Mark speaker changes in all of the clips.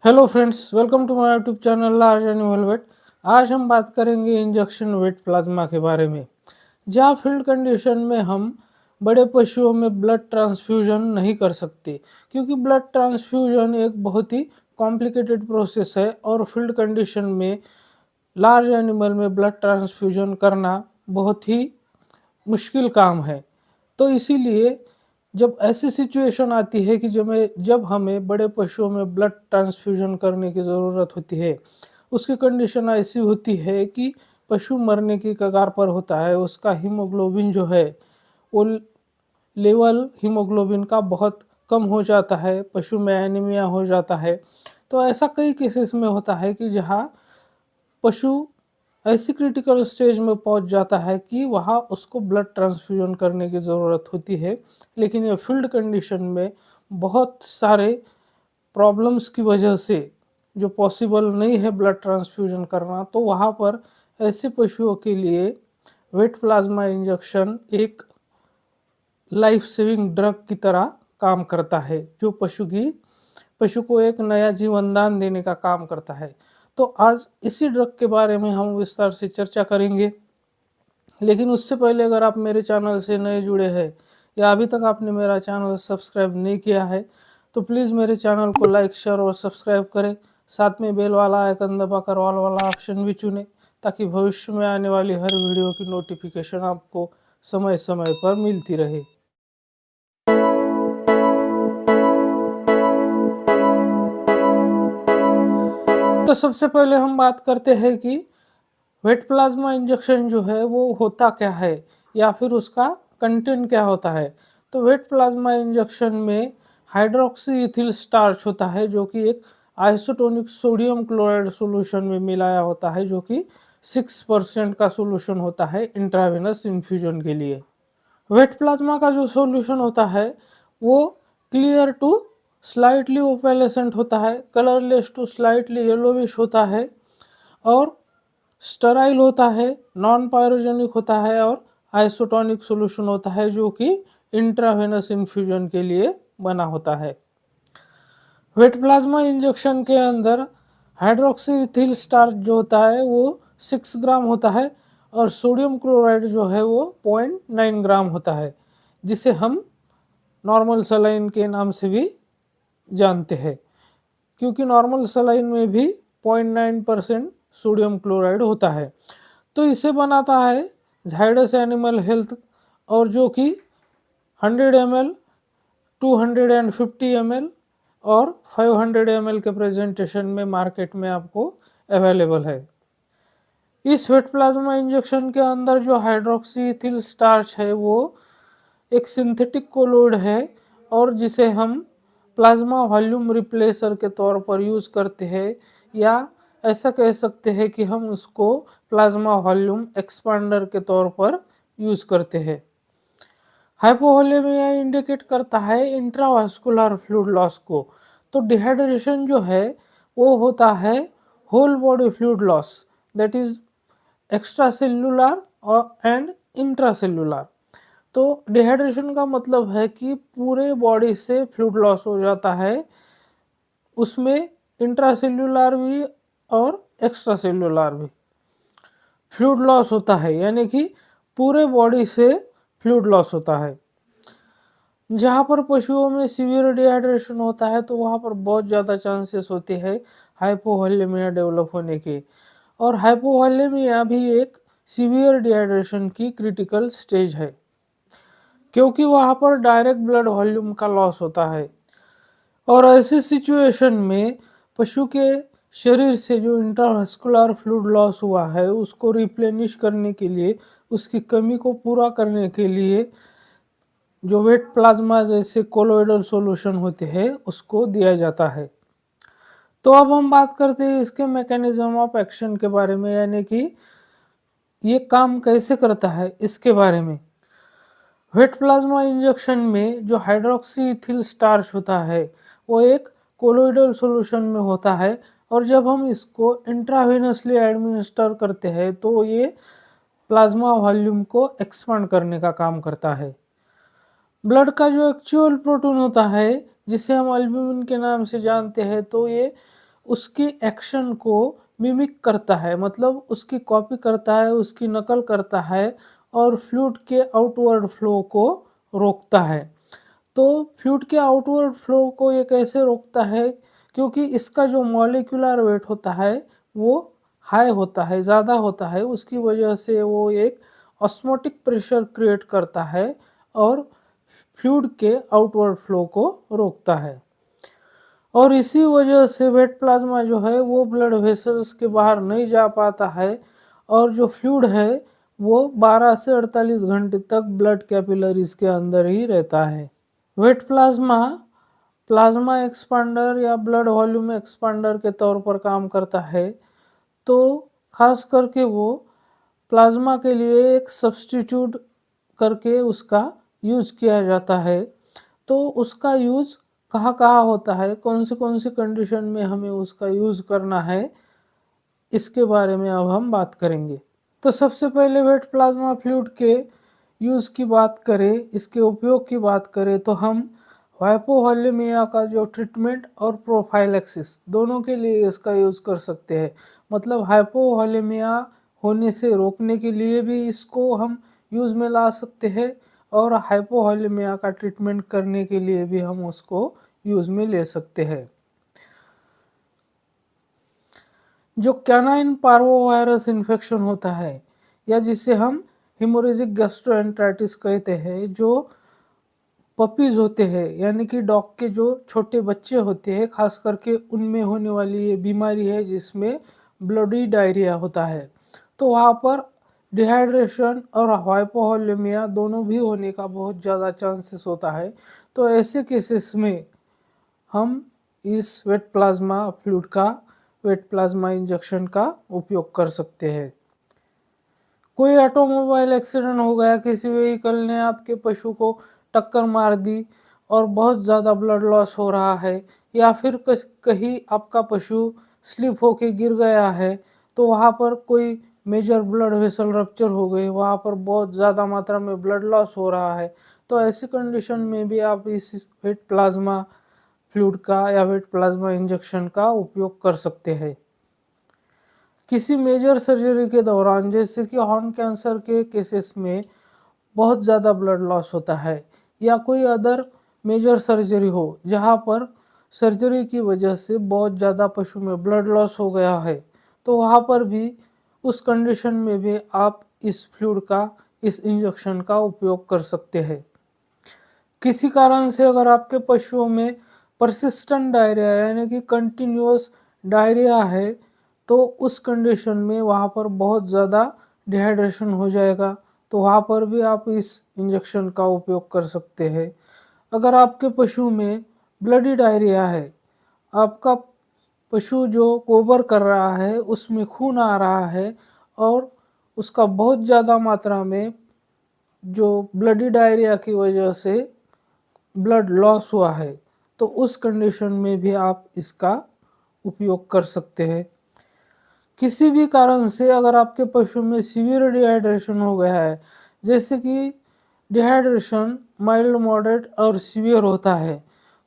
Speaker 1: Hello friends, welcome to my YouTube channel large animal vet. आज हम बात करेंगे इंजेक्शन वेट प्लाज्मा के बारे में। जहाँ फील्ड कंडीशन में हम बड़े पशुओं में ब्लड ट्रांसफ्यूजन नहीं कर सकते, क्योंकि ब्लड ट्रांसफ्यूजन एक बहुत ही कॉम्प्लिकेटेड प्रोसेस है और फील्ड कंडीशन में लार्ज एनिमल में ब्लड ट्रांसफ्यूजन करना बहुत ही मुश्किल काम है। तो इसीलिए जब ऐसी सिचुएशन आती है कि जब हमें बड़े पशुओं में ब्लड ट्रांसफ्यूजन करने की ज़रूरत होती है, उसकी कंडीशन ऐसी होती है कि पशु मरने की कगार पर होता है, उसका हीमोग्लोबिन जो है वो लेवल हीमोग्लोबिन का बहुत कम हो जाता है, पशु में एनीमिया हो जाता है। तो ऐसा कई केसेस में होता है कि जहाँ पशु ऐसी क्रिटिकल स्टेज में पहुंच जाता है कि वहाँ उसको ब्लड ट्रांसफ्यूजन करने की ज़रूरत होती है। लेकिन ये फील्ड कंडीशन में बहुत सारे प्रॉब्लम्स की वजह से जो पॉसिबल नहीं है ब्लड ट्रांसफ्यूजन करना, तो वहाँ पर ऐसे पशुओं के लिए वेट प्लाज्मा इंजेक्शन एक लाइफ सेविंग ड्रग की तरह काम करता है, जो पशु को एक नया जीवन दान देने का काम करता है। तो आज इसी ड्रग के बारे में हम विस्तार से चर्चा करेंगे। लेकिन उससे पहले अगर आप मेरे चैनल से नए जुड़े हैं या अभी तक आपने मेरा चैनल सब्सक्राइब नहीं किया है, तो प्लीज़ मेरे चैनल को लाइक, शेयर और सब्सक्राइब करें। साथ में बेल वाला आइकन दबाकर ऑल वाला ऑप्शन भी चुनें, ताकि भविष्य में आने वाली हर वीडियो की नोटिफिकेशन आपको समय समय पर मिलती रहे। तो सबसे पहले हम बात करते हैं कि वेट प्लाज्मा इंजेक्शन जो है वो होता क्या है, या फिर उसका कंटेंट क्या होता है। तो वेट प्लाज्मा इंजेक्शन में हाइड्रोक्सी इथिल स्टार्च होता है, जो कि एक आइसोटोनिक सोडियम क्लोराइड सॉल्यूशन में मिलाया होता है, जो कि 6% का सॉल्यूशन होता है इंट्रावेनस इन्फ्यूजन के लिए। वेट प्लाज्मा का जो सॉल्यूशन होता है वो क्लियर टू स्लाइटली ओपेलेसेंट होता है, कलरलेस टू स्लाइटली येलोविश होता है और स्टराइल होता है, नॉन पायरोजेनिक होता है और आइसोटोनिक सॉल्यूशन होता है, जो कि इंट्रावेनस इन्फ्यूजन के लिए बना होता है। वेट प्लाज्मा इंजेक्शन के अंदर हाइड्रोक्सी इथिल स्टार्च जो होता है वो 6 ग्राम होता है और सोडियम क्लोराइड जो है वो 0.9 ग्राम होता है, जिसे हम नॉर्मल सलाइन के नाम से भी जानते हैं, क्योंकि नॉर्मल सलाइन में भी 0.9% सोडियम क्लोराइड होता है। तो इसे बनाता है झायडस एनिमल हेल्थ, और जो कि 100 ml, 250 ml और 500 ml के प्रेजेंटेशन में मार्केट में आपको अवेलेबल है। इस वेट प्लाज्मा इंजेक्शन के अंदर जो हाइड्रोक्सी इथिल स्टार्च है वो एक सिंथेटिक कोलोइड है, और जिसे हम प्लाज्मा वॉल्यूम रिप्लेसर के तौर पर यूज़ करते हैं, या ऐसा कह सकते हैं कि हम उसको प्लाज्मा वॉल्यूम एक्सपांडर के तौर पर यूज़ करते हैं। हाइपोवोलेमिया इंडिकेट करता है इंट्रावास्कुलर फ्लूइड लॉस को। तो डिहाइड्रेशन जो है वो होता है whole body fluid loss, that is extra cellular और एंड इंट्रासेल्यूलर। तो डिहाइड्रेशन का मतलब है कि पूरे बॉडी से फ्लूइड लॉस हो जाता है, उसमें इंट्रासेल्यूलर भी और एक्स्ट्रा सेल्यूलर भी फ्लूइड लॉस होता है, यानी कि पूरे बॉडी से फ्लूइड लॉस होता है। जहाँ पर पशुओं में सीवियर डिहाइड्रेशन होता है, तो वहाँ पर बहुत ज़्यादा चांसेस होते हैं हाइपोवोलेमिया डेवलप होने के, और हाइपोवोलेमिया भी एक सीवियर डिहाइड्रेशन की क्रिटिकल स्टेज है, क्योंकि वहाँ पर डायरेक्ट ब्लड वॉल्यूम का लॉस होता है। और ऐसी सिचुएशन में पशु के शरीर से जो इंट्रावास्कुलर फ्लूइड लॉस हुआ है उसको रिप्लेनिश करने के लिए, उसकी कमी को पूरा करने के लिए जो वेट प्लाज्मा जैसे कोलोइडल सॉल्यूशन होते हैं उसको दिया जाता है। तो अब हम बात करते हैं इसके मैकेनिज्म ऑफ एक्शन के बारे में, यानी कि ये काम कैसे करता है इसके बारे में। वेट प्लाज्मा इंजेक्शन में जो हाइड्रोक्सी इथिल स्टार्च होता है वो एक कोलोइडल सॉल्यूशन में होता है, और जब हम इसको इंट्रावेनसली एडमिनिस्टर करते हैं तो ये प्लाज्मा वॉल्यूम को एक्सपांड करने का काम करता है। ब्लड का जो एक्चुअल प्रोटीन होता है, जिसे हम एल्ब्यूमिन के नाम से जानते हैं, तो ये उसकी एक्शन को मिमिक करता है, मतलब उसकी कॉपी करता है, उसकी नकल करता है और फ्लूइड के आउटवर्ड फ्लो को रोकता है। तो फ्लूइड के आउटवर्ड फ्लो को ये कैसे रोकता है? क्योंकि इसका जो मॉलिक्यूलर वेट होता है वो हाई होता है, ज़्यादा होता है, उसकी वजह से वो एक ऑस्मोटिक प्रेशर क्रिएट करता है और फ्लूइड के आउटवर्ड फ्लो को रोकता है। और इसी वजह से वेट प्लाज्मा जो है वो ब्लड वेसल्स के बाहर नहीं जा पाता है और जो फ्लूइड है वो 12 से 48 घंटे तक ब्लड कैपिलरीज के अंदर ही रहता है। वेट प्लाज्मा प्लाज्मा एक्सपांडर या ब्लड वॉल्यूम एक्सपांडर के तौर पर काम करता है। तो खास करके वो प्लाज्मा के लिए एक सब्स्टिट्यूट करके उसका यूज़ किया जाता है। तो उसका यूज़ कहाँ-कहाँ होता है, कौन सी कंडीशन में हमें उसका यूज़ करना है, इसके बारे में अब हम बात करेंगे। तो सबसे पहले वेट प्लाज्मा फ्लूइड के यूज़ की बात करें, इसके उपयोग की बात करें तो हम हाइपोवॉलेमिया का जो ट्रीटमेंट और प्रोफाइलैक्सिस दोनों के लिए इसका यूज़ कर सकते हैं। मतलब हाइपोवॉलेमिया होने से रोकने के लिए भी इसको हम यूज़ में ला सकते हैं और हाइपोवॉलेमिया का ट्रीटमेंट करने के लिए भी हम उसको यूज़ में ले सकते हैं। जो कैनाइन पार्वोवायरस इन्फेक्शन होता है या जिसे हम हेमोरेजिक गैस्ट्रोएंटेराइटिस कहते हैं, जो पपीज़ होते हैं यानी कि डॉग के जो छोटे बच्चे होते हैं, खास करके उनमें होने वाली ये बीमारी है जिसमें ब्लडी डायरिया होता है। तो वहाँ पर डिहाइड्रेशन और हाइपोवॉलेमिया दोनों भी होने का बहुत ज़्यादा चांसेस होता है। तो ऐसे केसेस में हम इस वेट प्लाज्मा फ्लूइड का वेट प्लाज्मा इंजेक्शन का उपयोग कर सकते हैं। कोई ऑटोमोबाइल एक्सीडेंट हो गया, किसी व्हीकल ने आपके पशु को टक्कर मार दी और बहुत ज़्यादा ब्लड लॉस हो रहा है, या फिर कहीं आपका पशु स्लिप होके गिर गया है, तो वहाँ पर कोई मेजर ब्लड वेसल रप्चर हो गई, वहाँ पर बहुत ज़्यादा मात्रा में ब्लड लॉस हो रहा है। तो ऐसी कंडीशन में भी आप इस वेट प्लाज्मा फ्लूइड का या वेट प्लाज्मा इंजेक्शन का उपयोग कर सकते हैं। किसी मेजर सर्जरी के दौरान, जैसे कि हॉर्न कैंसर के केसेस में बहुत ज़्यादा ब्लड लॉस होता है, या कोई अदर मेजर सर्जरी हो जहाँ पर सर्जरी की वजह से बहुत ज़्यादा पशु में ब्लड लॉस हो गया है, तो वहाँ पर भी उस कंडीशन में भी आप इस फ्लूइड का, इस इंजेक्शन का उपयोग कर सकते हैं। किसी कारण से अगर आपके पशुओं में परसिस्टेंट डायरिया यानी कि कंटिन्यूअस डायरिया है, तो उस कंडीशन में वहाँ पर बहुत ज़्यादा डिहाइड्रेशन हो जाएगा, तो वहाँ पर भी आप इस इंजेक्शन का उपयोग कर सकते हैं। अगर आपके पशु में ब्लडी डायरिया है, आपका पशु जो गोबर कर रहा है उसमें खून आ रहा है और उसका बहुत ज़्यादा मात्रा में जो ब्लडी डायरिया की वजह से ब्लड लॉस हुआ है, तो उस कंडीशन में भी आप इसका उपयोग कर सकते हैं। किसी भी कारण से अगर आपके पशु में सीवियर डिहाइड्रेशन हो गया है, जैसे कि डिहाइड्रेशन माइल्ड, मॉडरेट और सीवियर होता है,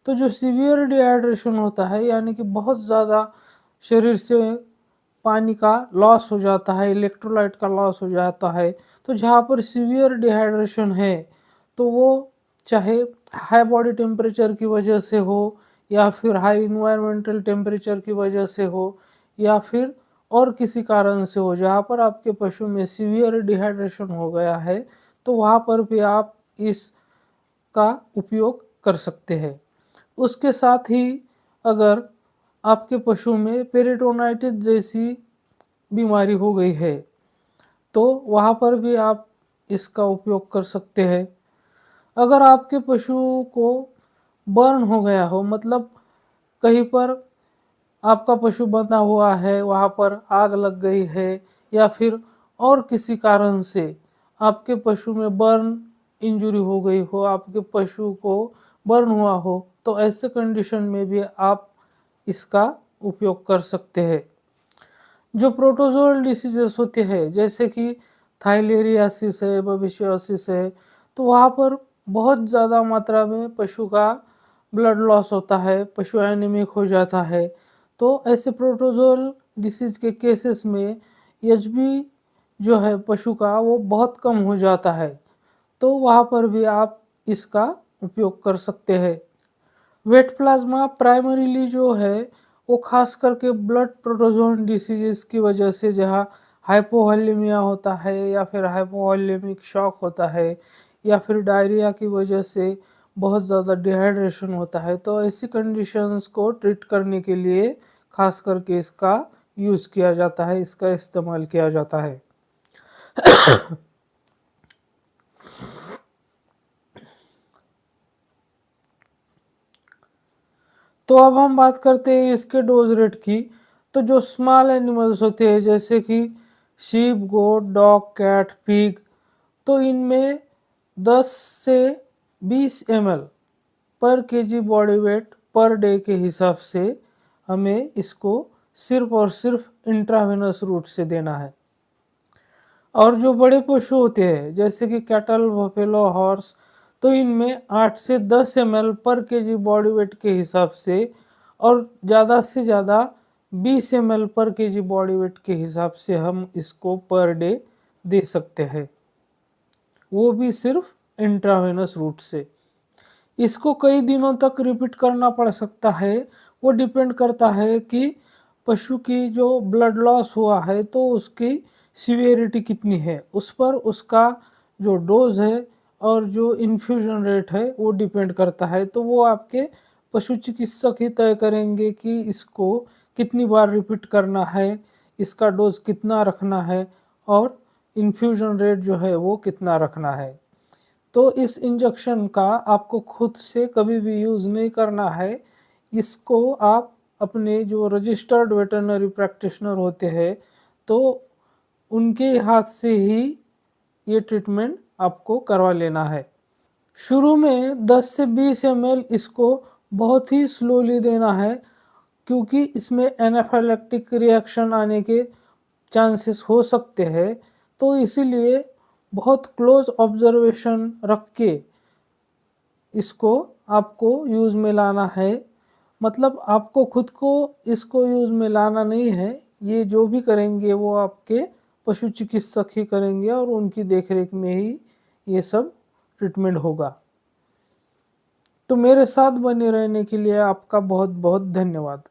Speaker 1: तो जो सीवियर डिहाइड्रेशन होता है यानी कि बहुत ज़्यादा शरीर से पानी का लॉस हो जाता है, इलेक्ट्रोलाइट का लॉस हो जाता है, तो जहाँ पर सीवियर डिहाइड्रेशन है, तो वो चाहे हाई बॉडी टेम्परेचर की वजह से हो या फिर हाई इन्वायरमेंटल टेम्परेचर की वजह से हो या फिर और किसी कारण से हो, जहाँ पर आपके पशु में सीवियर डिहाइड्रेशन हो गया है, तो वहाँ पर भी आप इसका उपयोग कर सकते हैं। उसके साथ ही अगर आपके पशु में पेरिटोनाइटिस जैसी बीमारी हो गई है, तो वहाँ पर भी आप इसका उपयोग कर सकते हैं। अगर आपके पशु को बर्न हो गया हो, मतलब कहीं पर आपका पशु बंधा हुआ है, वहाँ पर आग लग गई है या फिर और किसी कारण से आपके पशु में बर्न इंजरी हो गई हो, आपके पशु को बर्न हुआ हो, तो ऐसे कंडीशन में भी आप इसका उपयोग कर सकते हैं। जो प्रोटोजोअल डिसीजेस होते हैं जैसे कि थाइलेरियासिस है, बबिशियोसिस है, तो वहाँ पर बहुत ज़्यादा मात्रा में पशु का ब्लड लॉस होता है, पशु एनीमिक हो जाता है, तो ऐसे प्रोटोजोल डिसीज़ के केसेस में एचबी जो है पशु का वो बहुत कम हो जाता है, तो वहाँ पर भी आप इसका उपयोग कर सकते हैं। वेट प्लाज़्मा प्राइमरीली जो है वो ख़ास करके ब्लड प्रोटोज़ोन डिसीज़ेज़ की वजह से, जहाँ हाइपोवोलेमिया होता है या फिर हाइपोवोलेमिक शॉक होता है या फिर डायरिया की वजह से बहुत ज़्यादा डिहाइड्रेशन होता है, तो ऐसी कंडीशंस को ट्रीट करने के लिए ख़ास करके इसका यूज़ किया जाता है, इसका इस्तेमाल किया जाता है। तो अब हम बात करते हैं इसके डोज़ रेट की। तो जो स्मॉल एनिमल्स होते हैं जैसे कि शीप, गोट, डॉग, कैट, पिग, तो इनमें 10 से 20 ml पर KG body weight per day के हिसाब से हमें इसको सिर्फ और सिर्फ इंट्रावेनस रूट से देना है। और जो बड़े पशु होते हैं जैसे कि कैटल, बफेलो, हॉर्स, तो इनमें 8 से 10 ml पर केजी बॉडी वेट के हिसाब से और ज़्यादा से ज़्यादा 20 ml पर केजी बॉडी वेट के हिसाब से हम इसको पर डे दे सकते हैं, वो भी सिर्फ इंट्रावेनस रूट से। इसको कई दिनों तक रिपीट करना पड़ सकता है, वो डिपेंड करता है कि पशु की जो ब्लड लॉस हुआ है तो उसकी सीवियरिटी कितनी है, उस पर उसका जो डोज़ है और जो इन्फ्यूजन रेट है वो डिपेंड करता है। तो वो आपके पशु चिकित्सक ही तय करेंगे कि इसको कितनी बार रिपीट करना है, इसका डोज़ कितना रखना है और इन्फ्यूजन रेट जो है वो कितना रखना है। तो इस इंजेक्शन का आपको खुद से कभी भी यूज़ नहीं करना है। इसको आप अपने जो रजिस्टर्ड वेटरनरी प्रैक्टिशनर होते हैं, तो उनके हाथ से ही ये ट्रीटमेंट आपको करवा लेना है। शुरू में 10 से 20 ml इसको बहुत ही स्लोली देना है, क्योंकि इसमें एनाफिलैक्टिक रिएक्शन आने के चांसेस हो सकते हैं, तो इसीलिए बहुत क्लोज ऑब्जर्वेशन रख के इसको आपको यूज़ में लाना है। मतलब आपको खुद को इसको यूज़ में लाना नहीं है, ये जो भी करेंगे वो आपके पशु चिकित्सक ही करेंगे और उनकी देखरेख में ही ये सब ट्रीटमेंट होगा। तो मेरे साथ बने रहने के लिए आपका बहुत बहुत धन्यवाद।